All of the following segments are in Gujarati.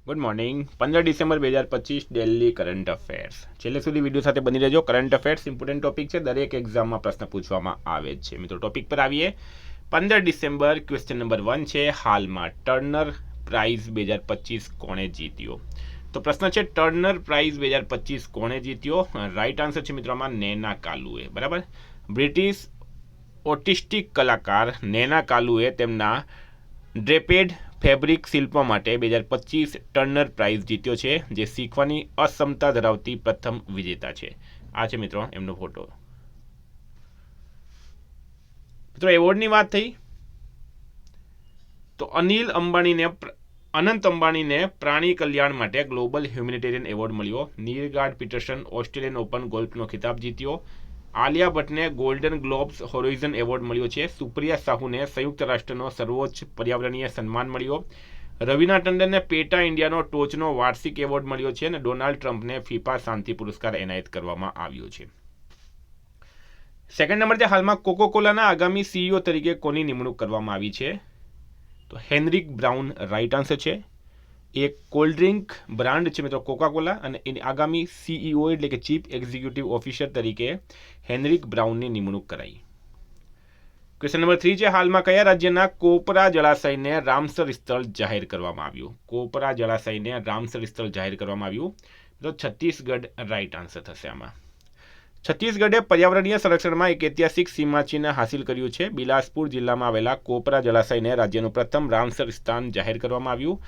Good morning 15 December 2025 Delhi current affairs છેલ્લે સુધી વિડીયો સાથે બની રહેજો। કરંટ અફેર્સ ઇમ્પોર્ટન્ટ ટોપિક છે, દરેક એક્ઝામમાં પ્રશ્ન પૂછવામાં આવે છે। મિત્રો ટોપિક પર આવીએ। 15 ડિસેમ્બર ક્વેશ્ચન નંબર 1 છે, હાલમાં ટર્નર પ્રાઇઝ 2025 કોણે જીત્યો? તો પ્રશ્ન છે ટર્નર પ્રાઇઝ 2025 કોણે જીત્યો? રાઈટ આન્સર છે મિત્રો આમાં નૈના કાલુએ। બરાબર, બ્રિટિશ ઓટિસ્ટિક કલાકાર નૈના કાલુએ તેમના ડ્રેપેડ ફેબ્રિક શિલ્પો માટે 2025 ટર્નર પ્રાઇઝ જીત્યો છે, જે શીખવાની અક્ષમતા ધરાવતી પ્રથમ વિજેતા છે। આ છે મિત્રો એમનો ફોટો। મિત્રો એવોર્ડની વાત થઈ તો અનંત અંબાણીને પ્રાણી કલ્યાણ માટે ગ્લોબલ હ્યુમેનિટેરિયન એવોર્ડ મળ્યો। નીરગાર્ડ પીટરસન ઓસ્ટ્રેલિયન ઓપન ગોલ્ફનો ખિતાબ જીત્યો। આલિયા ભટ્ટને ગોલ્ડન ગ્લોબ્સ હોરિઝન એવોર્ડ મળ્યો છે। સુપ્રિયા સાહુને સંયુક્ત રાષ્ટ્રનો સર્વોચ્ચ પર્યાવરણીય સન્માન મળ્યો। રવિના ટંડનને પેટા ઇન્ડિયાનો ટોચનો વાર્ષિક એવોર્ડ મળ્યો છે અને ડોનાલ્ડ ટ્રમ્પને ફીફા શાંતિ પુરસ્કાર એનાયત કરવામાં આવ્યો છે। સેકન્ડ નંબર છે, હાલમાં કોકોકોલાના આગામી સીઈઓ તરીકે કોની નિમણૂક કરવામાં આવી છે? તો હેનરિક બ્રાઉન રાઈટ આન્સર છે। એક કોલ્ડ ડ્રિંક બ્રાન્ડ છે મિત્રો કોકાકોલા, અને એની આગામી સીઈઓ એટલે કે ચીફ એક્ઝિક્યુટિવ ઓફિસર તરીકે હેનરિક બ્રાઉનની નિમણૂક કરાઈ। ક્વેશ્ચન નંબર 3 છે, હાલમાં કયા રાજ્યના કોપરા જળાશયને રામસર સ્થળ જાહેર કરવામાં આવ્યું? કોપરા જળાશયને રામસર સ્થળ જાહેર કરવામાં આવ્યું તો છત્તીસગઢ રાઈટ આન્સર થશે આમાં। છત્તીસગઢે પર્યાવરણીય સંરક્ષણમાં એક ઐતિહાસિક સીમાચિહ્ન હાંસિલ કર્યું છે। બિલાસપુર જિલ્લામાં આવેલા કોપરા જળાશયને રાજ્યનું પ્રથમ રામસર સ્થાન જાહેર કરવામાં આવ્યું।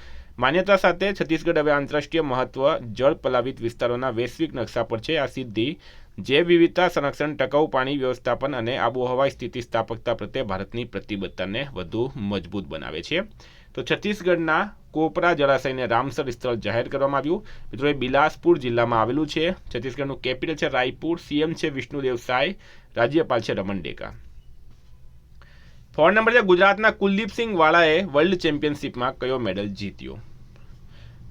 માન્યતા સાથે છત્તીસગઢ હવે આંતરરાષ્ટ્રીય મહત્વ જળ પ્લાવિત વિસ્તારોના વૈશ્વિક નકશા પર છે। આ સિદ્ધિ જૈવ વિવિધતા સંરક્ષણ, ટકાઉ પાણી વ્યવસ્થાપન અને આબોહવા સ્થિતિસ્થાપકતા પ્રત્યે ભારતની પ્રતિબદ્ધતાને વધુ મજબૂત બનાવે છે। તો છત્તીસગઢના કોપરા જળાશયને રામસર સ્થળ જાહેર કરવામાં આવ્યું। મિત્રો એ બિલાસપુર જિલ્લામાં આવેલું છે। છત્તીસગઢનું કેપિટલ છે રાયપુર। સીએમ છે વિષ્ણુદેવ સાય। રાજ્યપાલ છે રમણ ડેકા। 4 નંબર છે, ગુજરાતના કુલદીપસિંહ વાળાએ વર્લ્ડ ચેમ્પિયનશિપમાં કયો મેડલ જીત્યો?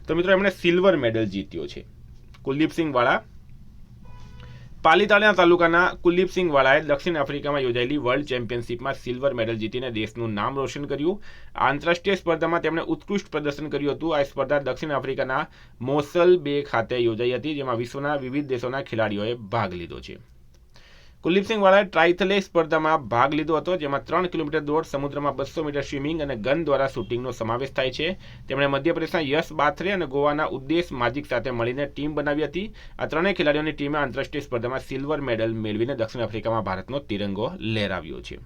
તો મિત્રો એમણે સિલ્વર મેડલ જીત્યો છે। કુલદીપસિંહ વાળા પાલીતાણા તાલુકાના કુલદીપસિંહ વાળાએ દક્ષિણ આફ્રિકામાં યોજાયેલી વર્લ્ડ ચેમ્પિયનશિપમાં સિલ્વર મેડલ જીતીને દેશનું નામ રોશન કર્યું। આંતરરાષ્ટ્રીય સ્પર્ધામાં તેમણે ઉત્કૃષ્ટ પ્રદર્શન કર્યું હતું। આ સ્પર્ધા દક્ષિણ આફ્રિકાના મોસલ બે ખાતે યોજાઈ હતી, જેમાં વિશ્વના વિવિધ દેશોના ખેલાડીઓએ ભાગ લીધો છે। કુલદીપસિંહ વાળાએ ટ્રાયથલે સ્પર્ધામાં ભાગ લીધો હતો, જેમાં 3 કિલોમીટર દોડ, સમુદ્રમાં 200 મીટર સ્વિમિંગ અને ગન દ્વારા શૂટિંગનો સમાવેશ થાય છે। તેમણે મધ્યપ્રદેશના યશ બાથરે અને ગોવાના ઉદ્દેશ માજિક સાથે મળીને ટીમ બનાવી હતી। આ ત્રણેય ખેલાડીઓની ટીમે આંતરરાષ્ટ્રીય સ્પર્ધામાં સિલ્વર મેડલ મેળવીને દક્ષિણ આફ્રિકામાં ભારતનો તિરંગો લહેરાવ્યો છે।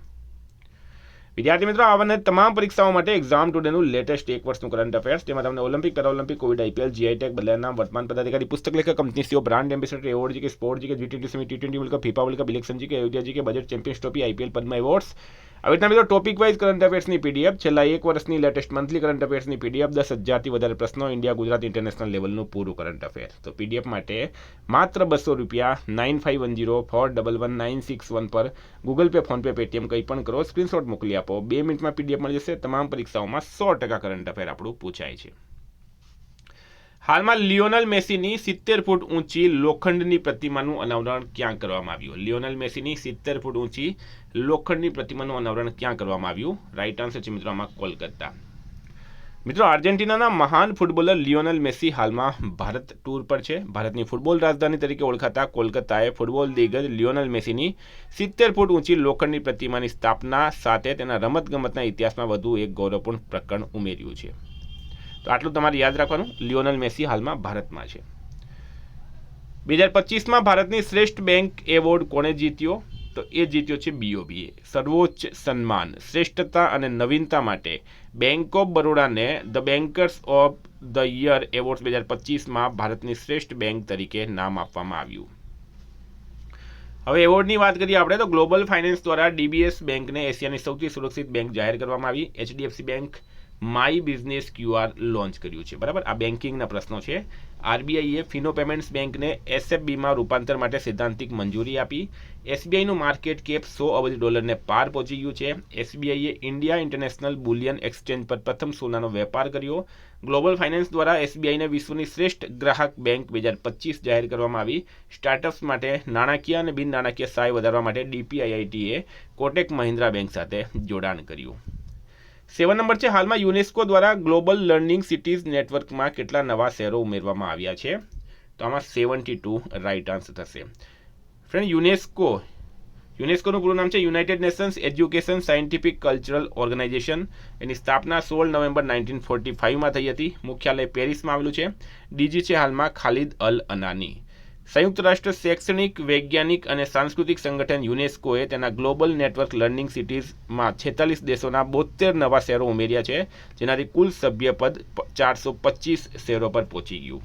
વિદ્યાર્થી મિત્રો, આવનારી તમામ પરીક્ષાઓ માટે એક્ઝામ ટુડેનું લેટેસ્ટ એક વર્ષનું કરંટ અફેર્સ, જેમાં તમને Olympic, paralympic, Covid, IPL, GI tag, બદલાના વર્તમાન પદાધિકારી, પુસ્તક લેખક, company CEO, brand ambassador, award GK, sport GK, G20 semi, T20 world cup, FIFA world cup, election GK, Ayodhya GK, budget, champions trophy, IPL, Padma awards, આવી રીતના મિત્રો ટોપિક વાઇઝ કરંટ અફેર્સની પીડીએફ, છેલ્લા એક વર્ષની લેટેસ્ટ મંથલી કરંટ અફેર્સની પીડીએફ, 10,000થી વધારે પ્રશ્નો, ઇન્ડિયા, ગુજરાત, ઇન્ટરનેશનલ લેવલનું પૂરું કરંટ અફેર। તો પીડીએફ માટે માત્ર ₹200 9510411961 પર ગૂગલ પે, ફોનપે, પેટીએમ કંઈ પણ કરો, સ્ક્રીનશોટ મોકલી આપો, 2 મિનિટમાં પીડીએફ મળી જશે। તમામ પરીક્ષાઓમાં 100% કરંટ અફેર આપણું પૂછાય છે। હાલમાં લિયોનલ મેસીની 70 ફૂટ ઊંચી લોખંડની પ્રતિમાનું અનાવરણ ક્યાં કરવામાં આવ્યું? લિયોનલ મેસીની 70 ફૂટ ઊંચી લોખંડની પ્રતિમાનું અનાવરણ ક્યાં કરવામાં આવ્યું? રાઈટ આન્સર છે મિત્રો આમાં કોલકાતા। મિત્રો આર્જેન્ટિનાના મહાન ફૂટબોલર લિયોનલ મેસી હાલમાં ભારત ટૂર પર છે। ભારતની ફૂટબોલ રાજધાની તરીકે ઓળખાતા કોલકાતાએ ફૂટબોલ દિગ્ગજ લિયોનલ મેસીની 70 ફૂટ ઊંચી લોખંડની પ્રતિમાની સ્થાપના સાથે તેના રમતગમતના ઇતિહાસમાં વધુ એક ગૌરવપૂર્ણ પ્રકરણ ઉમેર્યું છે। તો આટલું તમારે યાદ રાખવાનું, લિયોનલ મેસી હાલમાં ભારતમાં છે। 2025માં ભારતની શ્રેષ્ઠ બેંક એવોર્ડ કોણે જીત્યો? તો એ જીત્યો છે બીઓબીએ। સર્વોચ્ચ સન્માન શ્રેષ્ઠતા અને નવીનતા માટે બેંક ઓફ બરોડાને the bankers of the year award 2025માં ભારતની શ્રેષ્ઠ બેંક તરીકે નામ આપવામાં આવ્યું। હવે એવોર્ડની વાત કરીએ આપણે તો ગ્લોબલ ફાઇનાન્સ દ્વારા ડીબીએસ બેંકને એશિયાની સૌથી સુરક્ષિત બેંક જાહેર કરવામાં આવી। HDFC bank my business QR launch કર્યું છે। બરાબર, આ બેન્કિંગના પ્રશ્નો છે। આરબીઆઈએ ફિનો પેમેન્ટ્સ બેંકને એસએફબીમાં રૂપાંતર માટે સૈદ્ધાંતિક મંજૂરી આપી। એસબીઆઈનું માર્કેટ કેપ $100 અબજ પાર પહોંચી ગયું છે। એસબીઆઈએ ઇન્ડિયા ઇન્ટરનેશનલ બુલિયન એક્સચેન્જ પર પ્રથમ સોનાનો વેપાર કર્યો। ગ્લોબલ ફાઇનાન્સ દ્વારા એસબીઆઈને વિશ્વની શ્રેષ્ઠ ગ્રાહક બેંક 2025 જાહેર કરવામાં આવી। સ્ટાર્ટઅપ્સ માટે નાણાકીય અને બિન નાણાકીય સહાય વધારવા માટે ડીપીઆઈઆઈટીએ કોટેક મહિન્દ્રા બેંક સાથે જોડાણ કર્યું। 7 નંબર છે, હાલમાં યુનેસ્કો દ્વારા ગ્લોબલ લર્નિંગ સિટીઝ નેટવર્કમાં કેટલા નવા શહેરો ઉમેરવામાં આવ્યા છે? તો આમાં 72 રાઇટ આન્સર થશે. ફ્રેન્ડ, યુનેસ્કોનું પૂરું નામ છે united nations education scientific cultural organization. એની સ્થાપના 16 નવેમ્બર 1945માં થઈ હતી. મુખ્યાલય પેરિસમાં આવેલું છે. ડીજી છે હાલમાં ખાલિદ અલ અનાની. સંયુક્ત રાષ્ટ્ર શૈક્ષણિક, વૈજ્ઞાનિક અને સાંસ્કૃતિક સંગઠન યુનેસ્કોએ તેના ગ્લોબલ નેટવર્ક લર્નિંગ સિટીઝમાં 46 દેશોના 72 નવા શહેરો ઉમેર્યા છે, જેનાથી કુલ સભ્યપદ 425 શહેરો પર પહોંચી ગયું.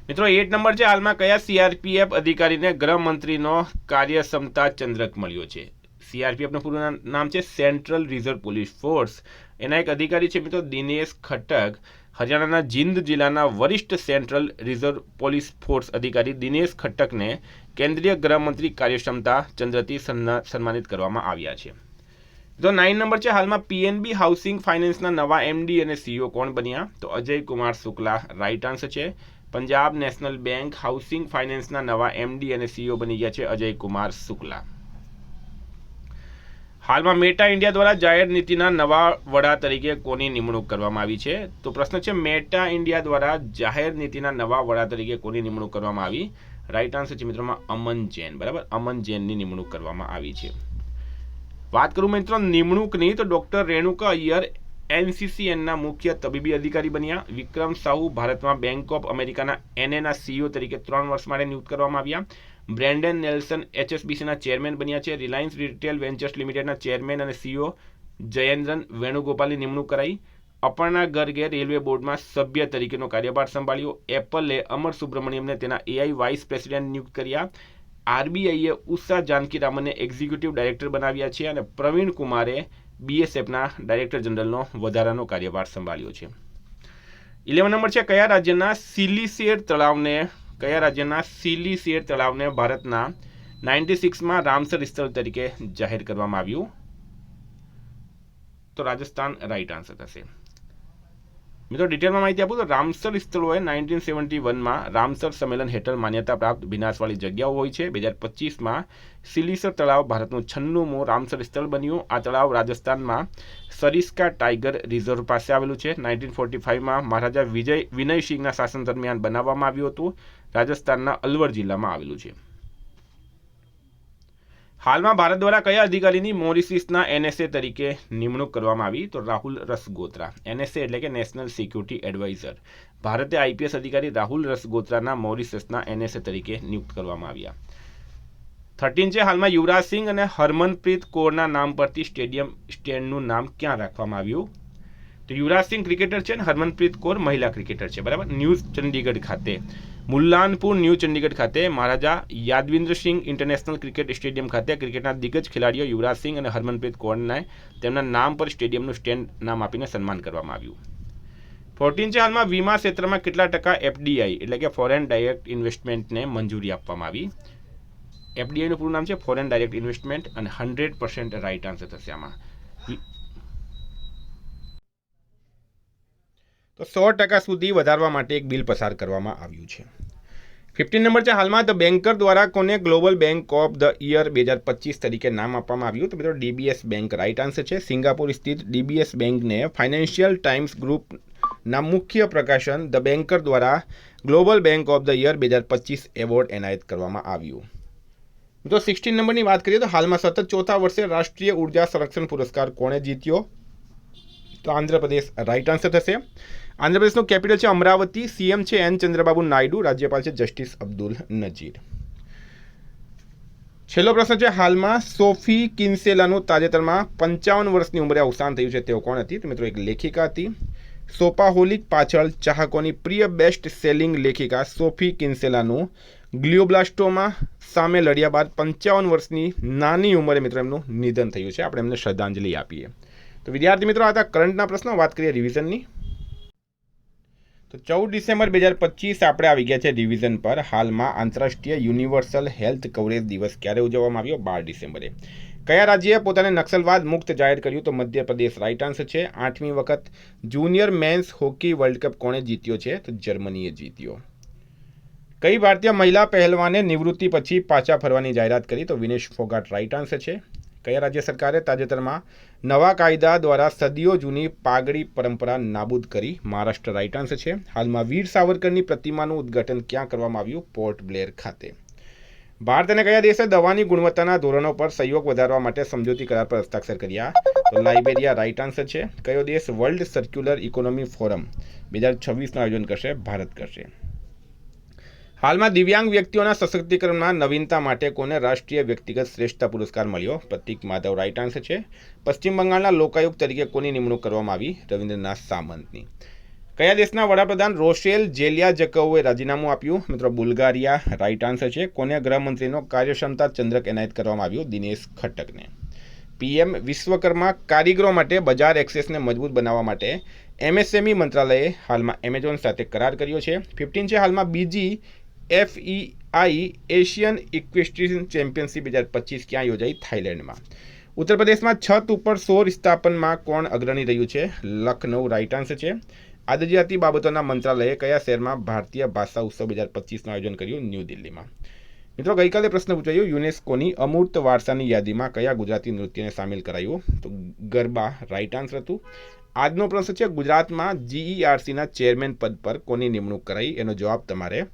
મિત્રો 8 નંબર છે, હાલમાં કયા સીઆરપીએફ અધિકારીને ગૃહમંત્રીનો કાર્યક્ષમતા ચંદ્રક મળ્યો છે? સીઆરપીએફનું પૂરું નામ છે સેન્ટ્રલ રિઝર્વ પોલીસ ફોર્સ. એના એક અધિકારી છે મિત્રો દિનેશ ખટ્ટક. હરિયાણાના જીંદ જિલ્લાના વરિષ્ઠ સેન્ટ્રલ રિઝર્વ પોલીસ ફોર્સ અધિકારી દિનેશ ખટ્ટકને કેન્દ્રીય ગૃહમંત્રી કાર્યક્ષમતા ચંદ્રથી સન્માનિત કરવામાં આવ્યા છે. તો 9 નંબર છે, હાલમાં પીએનબી હાઉસિંગ ફાઇનાન્સના નવા એમડી અને સીઈઓ કોણ બન્યા? તો અજય કુમાર શુક્લા રાઇટ આન્સર છે. પંજાબ નેશનલ બેંક હાઉસિંગ ફાઇનાન્સના નવા એમડી અને સીઈઓ બની ગયા છે અજય કુમાર શુક્લા. હાલમાં મેટા ઇન્ડિયા દ્વારા જાહેર નીતિના નવા વડા તરીકે કોની નિમણૂક કરવામાં આવી છે? તો પ્રશ્ન છે મેટા ઇન્ડિયા દ્વારા જાહેર નીતિના નવા વડા તરીકે કોની નિમણૂક કરવામાં આવી? રાઇટ આન્સર છે મિત્રોમાં અમન જૈન. બરાબર, અમન જૈનની નિમણૂક કરવામાં આવી છે. વાત કરું મિત્રો નિમણૂકની, તો ડોક્ટર રેણુકા અય્યર એનસીસીએનના મુખ્ય તબીબી અધિકારી બન્યા. વિક્રમ સાહુ ભારતમાં બેંક ઓફ અમેરિકાના એનએના સીઈઓ તરીકે 3 વર્ષ માટે નિયુક્ત કરવામાં આવ્યા. બ્રેન્ડન નેલ્સન એચએસબીસીના ચેરમેન બન્યા છે. રિલાયન્સ રિટેલ વેન્ચર્સ લિમિટેડના ચેરમેન અને સીઈઓ જયેન્દ્રન વેણુગોપાલની નિમણૂક કરાઈ. અપર્ણા ગર્ગે રેલવે બોર્ડમાં સભ્ય તરીકેનો કાર્યભાર સંભાળ્યો. એપલે અમર સુબ્રમણ્યમને તેના એઆઈ વાઇસ પ્રેસિડેન્ટ નિયુક્ત કર્યા. આરબીઆઈએ ઉષા જાનકીરામને એક્ઝિક્યુટિવ ડાયરેક્ટર બનાવ્યા છે અને પ્રવીણ કુમારે બીએસએફના ડાયરેક્ટર જનરલનો વધારાનો કાર્યભાર સંભાળ્યો છે. 11 નંબર છે, કયા રાજ્યના સિલિસેર તળાવને ભારતના 96માં રામસર સ્થળ તરીકે જાહેર કરવામાં આવ્યું? તો રાજસ્થાન રાઇટ આન્સર થશે. મિત્રો ડિટેલમાં માહિતી આપું તો રામસર સ્થળોએ 1971માં રામસર સંમેલન હેઠળ માન્યતા પ્રાપ્ત વિનાશવાળી જગ્યાઓ હોય છે. 2025માં સિલિસર તળાવ ભારતનું 96મું રામસર સ્થળ બન્યું. આ તળાવ રાજસ્થાનમાં સરિસ્કા ટાઈગર રિઝર્વ પાસે આવેલું છે. 1945માં મહારાજા વિનયસિંહના શાસન દરમિયાન બનાવવામાં આવ્યું હતું. રાજસ્થાનના અલવર જિલ્લામાં આવેલું છે. હાલમાં ભારત દ્વારા કયા અધિકારીની મોરિશિયસના એનએસએ તરીકે નિમણૂક કરવામાં આવી? તો રાહુલ રસગોત્રા. એનએસએ એટલે કે નેશનલ સિક્યુરિટી એડવાઇઝર. ભારતે આઈપીએસ અધિકારી રાહુલ રસગોત્રાના મોરિશિયસના એનએસએ તરીકે નિયુક્ત કરવામાં આવ્યા. 13 છે, હાલમાં યુવરાજ સિંહ અને હરમનપ્રીત કૌરના નામ પરથી સ્ટેડિયમનું નામ ક્યાં રાખવામાં આવ્યું? તો યુવરાજ સિંહ ક્રિકેટર છે અને હરમનપ્રીત કૌર મહિલા ક્રિકેટર છે. બરાબર, ન્યૂ ચંડીગઢ ખાતે મુલ્લાનપુર ન્યૂ ચંડીગઢ ખાતે મહારાજા યાદવિન્દ્ર સિંહ ઇન્ટરનેશનલ ક્રિકેટ સ્ટેડિયમ ખાતે ક્રિકેટના દિગ્ગજ ખેલાડીઓ યુવરાજ સિંહ અને હરમનપ્રીત કૌરને તેમના નામ પર સ્ટેડિયમનું સ્ટેન્ડ નામ આપીને સન્માન કરવામાં આવ્યું. 14 છે, હાલમાં વીમા ક્ષેત્રમાં કેટલા ટકા એફડીઆઈ એટલે કે ફોરેન ડાયરેક્ટ ઇન્વેસ્ટમેન્ટને મંજૂરી આપવામાં આવી? એફડીઆઈનું પૂરું નામ છે ફોરેન ડાયરેક્ટ ઇન્વેસ્ટમેન્ટ અને 100% રાઇટ આન્સર થશે આમાં. તો 100% સુધી વધારવા માટે એક બિલ પસાર કરવામાં આવ્યું છે. 15 નંબર છે, હાલમાં ધ બેન્કર દ્વારા કોને global bank of the year 2025 તરીકે નામ આપવામાં આવ્યું? તો મિત્રો ડીબીએસ બેંક રાઇટ આન્સર છે. સિંગાપુર સ્થિત ડીબીએસ બેંકને ફાઇનાન્શિયલ ટાઈમ્સ ગ્રુપના મુખ્ય પ્રકાશન ધ બેન્કર દ્વારા global bank of the year 2025 award એનાયત કરવામાં આવ્યું. મિત્રો 16 નંબરની વાત કરીએ તો હાલમાં સતત 4થા વર્ષે રાષ્ટ્રીય ઉર્જા સંરક્ષણ પુરસ્કાર કોણે જીત્યો? તો આંધ્રપ્રદેશ રાઇટ આન્સર થશે. આંધ્રપ્રદેશનું કેપિટલ છે અમરાવતી. સીએમ છે એન ચંદ્રબાબુ નાયડુ. રાજ્યપાલ છે જસ્ટિસ અબ્દુલ નજીર. છેલ્લો પ્રશ્ન છે, હાલમાં સોફી કિન્સેલાનું તાજેતરમાં 55 વર્ષની ઉંમરે અવસાન થયું છે. તેઓ કોણ હતી? તો મિત્રો એક લેખિકા હતી. સોપાહોલિક પાછળ ચાહકોની પ્રિય બેસ્ટ સેલિંગ લેખિકા સોફી કિન્સેલાનું ગ્લિયોબ્લાસ્ટોમા સામે લડ્યા બાદ 55 વર્ષની નાની ઉંમરે મિત્રો એમનું નિધન થયું છે. આપણે એમને શ્રદ્ધાંજલિ આપીએ. તો વિદ્યાર્થી મિત્રો આ હતા કરંટના પ્રશ્નો. વાત કરીએ રિવિઝનની. તો 14 ડિસેમ્બર 2025 આપણે આવી ગયા છે રિવિઝન પર. હાલમાં આંતરરાષ્ટ્રીય યુનિવર્સલ હેલ્થ કવરેજ દિવસ ક્યારે ઉજવવામાં આવ્યો? 12 ડિસેમ્બરે. કયા રાજ્યએ પોતાને નક્સલવાદ મુક્ત જાહેર કર્યું? તો મધ્યપ્રદેશ રાઇટ આન્સર છે. 8મી વખત junior men's hockey world cup કોણે જીત્યો છે? તો જર્મનીએ જીત્યો. કઈ ભારતીય મહિલા પહેલવાને નિવૃત્તિ પછી પાછા ફરવાની જાહેરાત કરી? તો વિનેશ ફોગાટ રાઇટ આન્સર છે. કયા રાજ્ય સરકારે તાજેતરમાં નવા કાયદા દ્વારા સદીઓ જૂની પાઘડી પરંપરા નાબૂદ કરી? મહારાષ્ટ્ર રાઇટ આન્સર છે. હાલમાં વીર સાવરકરની પ્રતિમાનું ઉદ્ઘાટન ક્યાં કરવામાં આવ્યું? પોર્ટ બ્લેર ખાતે. ભારત અને કયા દેશે દવાની ગુણવત્તાના ધોરણો પર સહયોગ વધારવા માટે સમજૂતી કરાર પર હસ્તાક્ષર કર્યા? તો લાઇબેરિયા રાઇટ આન્સર છે. કયો દેશ વર્લ્ડ સર્ક્યુલર ઇકોનોમી ફોરમ 2026નું આયોજન કરશે? ભારત કરશે. હાલમાં દિવ્યાંગ વ્યક્તિઓના સશક્તિકરણમાં નવીનતા માટે કોને રાષ્ટ્રીય વ્યક્તિગત શ્રેષ્ઠતા પુરસ્કાર મળ્યો? પ્રતીક માધવ રાઇટ આન્સર છે. પશ્ચિમ બંગાળના લોકાયુક્ત તરીકે કોની નિમણૂક કરવામાં આવી? રવિન્દ્રનાથ સામંતની. કયા દેશના વડાપ્રધાન રોશેલ જેલિયાજકોવે રાજીનામું આપ્યું? મિત્રો બુલ્ગારિયા રાઇટ આન્સર છે. કોને ગૃહમંત્રીનો કાર્યક્ષમતા ચંદ્રક એનાયત કરવામાં આવ્યું? દિનેશ ખટ્ટકને. પીએમ વિશ્વકર્મા કારીગરો માટે બજાર એક્સેસને મજબૂત બનાવવા માટે એમએસએમઈ મંત્રાલયે હાલમાં એમેઝોન સાથે કરાર કર્યો છે. 15 છે. હાલમાં બીજી FEI એશિયન ઇક્વેસ્ટ્રિયન ચેમ્પિયનશિપ 2025 ક્યાં યોજાઈ? થાઇલેન્ડમાં. ઉત્તર પ્રદેશમાં છત ઉપર સૌર સ્થાપનમાં કોણ અગ્રણી રહ્યું છે? લખનઉ રાઇટ આન્સર છે. આદિજાતિ બાબતોના મંત્રાલયે કયા શહેરમાં ભારતીય ભાષા ઉત્સવ 2025નું આયોજન કર્યું? ન્યૂ દિલ્હીમાં. મિત્રો ગઈકાલે પ્રશ્ન પૂછાયો, યુનેસ્કોની અમૂર્ત વારસાની યાદીમાં કયા ગુજરાતી નૃત્યને સામેલ કરાયું? તો ગરબા રાઇટ આન્સર હતું. આજનો પ્રશ્ન છે, ગુજરાતમાં GERCના ચેરમેન પદ પર કોની નિમણૂક કરાઈ? એનો જવાબ તમારે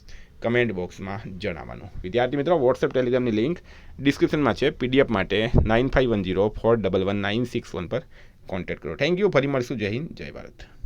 કમેન્ટ બોક્સમાં જણાવવાનું. વિદ્યાર્થી મિત્રો, વોટ્સએપ ટેલિગ્રામની લિંક ડિસ્ક્રિપ્શનમાં છે. PDF માટે 9510411961 પર કોન્ટેક્ટ કરો. Thank you. ફરી મળશું. જય હિન્દ, જય ભારત.